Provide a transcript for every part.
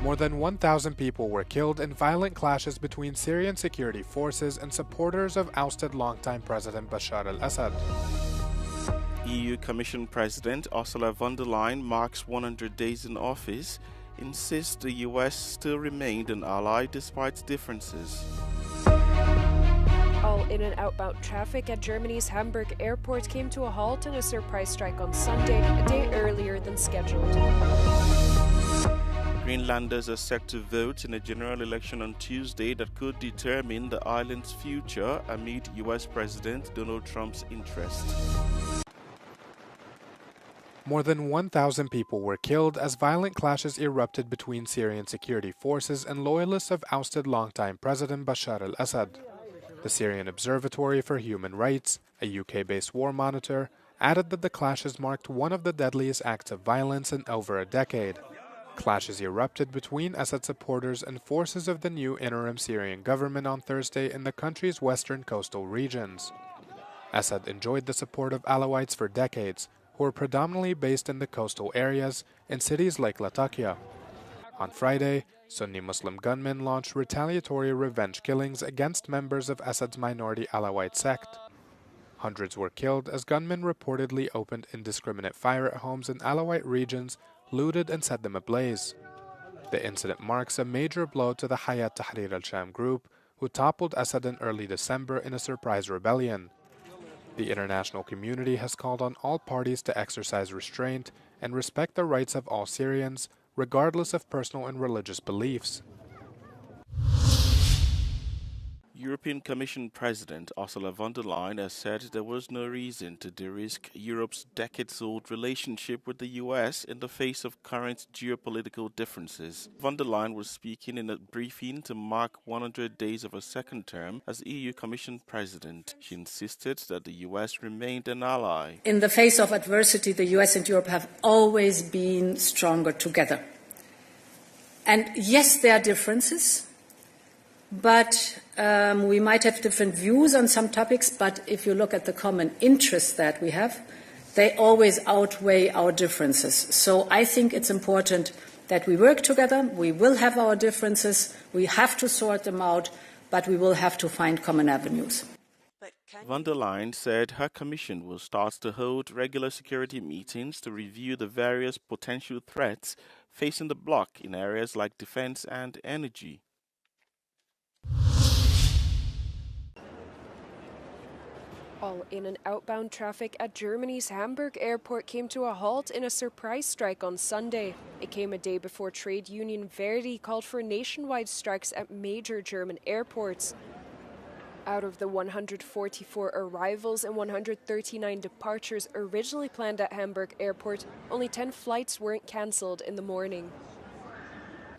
More than 1,000 people were killed in violent clashes between Syrian security forces and supporters of ousted longtime President Bashar al-Assad. EU Commission President Ursula von der Leyen marks 100 days in office, insists the US still remained an ally despite differences. All in- and outbound traffic at Germany's Hamburg airport came to a halt in a surprise strike on Sunday, a day earlier than scheduled. Greenlanders are set to vote in a general election on Tuesday that could determine the island's future amid US President Donald Trump's interest. More than 1,000 people were killed as violent clashes erupted between Syrian security forces and loyalists of ousted longtime President Bashar al-Assad. The Syrian Observatory for Human Rights, a UK-based war monitor, added that the clashes marked one of the deadliest acts of violence in over a decade. Clashes erupted between Assad supporters and forces of the new interim Syrian government on Thursday in the country's western coastal regions. Assad enjoyed the support of Alawites for decades, who were predominantly based in the coastal areas in cities like Latakia. On Friday, Sunni Muslim gunmen launched retaliatory revenge killings against members of Assad's minority Alawite sect. Hundreds were killed as gunmen reportedly opened indiscriminate fire at homes in Alawite regions, looted and set them ablaze. The incident marks a major blow to the Hayat Tahrir al-Sham group, who toppled Assad in early December in a surprise rebellion. The international community has called on all parties to exercise restraint and respect the rights of all Syrians, regardless of personal and religious beliefs. European Commission President Ursula von der Leyen has said there was no reason to de-risk Europe's decades-old relationship with the US in the face of current geopolitical differences. Von der Leyen was speaking in a briefing to mark 100 days of her second term as EU Commission President. She insisted that the US remained an ally. In the face of adversity, the US and Europe have always been stronger together. And yes, there are differences. But we might have different views on some topics, but if you look at the common interests that we have, they always outweigh our differences. So I think it's important that we work together. We will have our differences. We have to sort them out, but we will have to find common avenues. Von der Leyen said her commission will start to hold regular security meetings to review the various potential threats facing the bloc in areas like defense and energy. All in- and outbound traffic at Germany's Hamburg airport came to a halt in a surprise strike on Sunday. It came a day before trade union Verdi called for nationwide strikes at major German airports. Out of the 144 arrivals and 139 departures originally planned at Hamburg airport, only 10 flights weren't cancelled in the morning.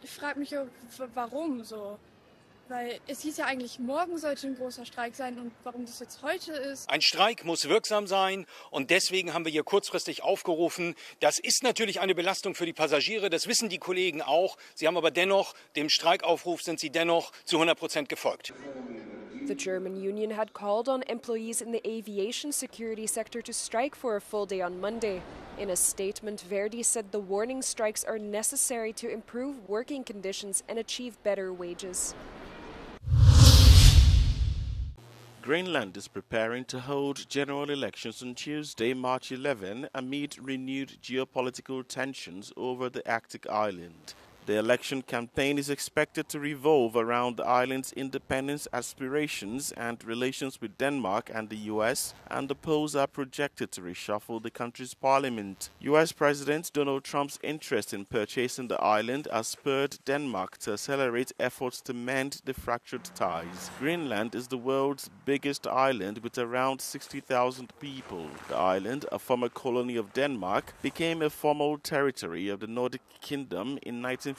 Ich frage mich, warum so? Weil es hieß ja eigentlich, morgen sollte ein großer Streik sein und warum das jetzt heute ist. Ein Streik muss wirksam sein und deswegen haben wir hier kurzfristig aufgerufen. Das ist natürlich eine Belastung für die Passagiere, das wissen die Kollegen auch. Sie haben aber dennoch, dem Streikaufruf sind sie dennoch zu 100% gefolgt. The German union had called on employees in the aviation security sector to strike for a full day on Monday. In a statement, Verdi said the warning strikes are necessary to improve working conditions and achieve better wages. Greenland is preparing to hold general elections on Tuesday, March 11, amid renewed geopolitical tensions over the Arctic island. The election campaign is expected to revolve around the island's independence aspirations and relations with Denmark and the US, and the polls are projected to reshuffle the country's parliament. US President Donald Trump's interest in purchasing the island has spurred Denmark to accelerate efforts to mend the fractured ties. Greenland is the world's biggest island with around 60,000 people. The island, a former colony of Denmark, became a formal territory of the Nordic Kingdom in 1953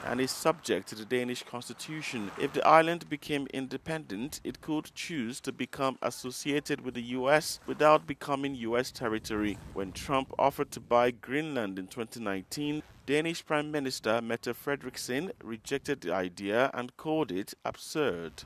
and is subject to the Danish constitution. If the island became independent, it could choose to become associated with the US without becoming US territory. When Trump offered to buy Greenland in 2019, Danish Prime Minister Mette Frederiksen rejected the idea and called it absurd.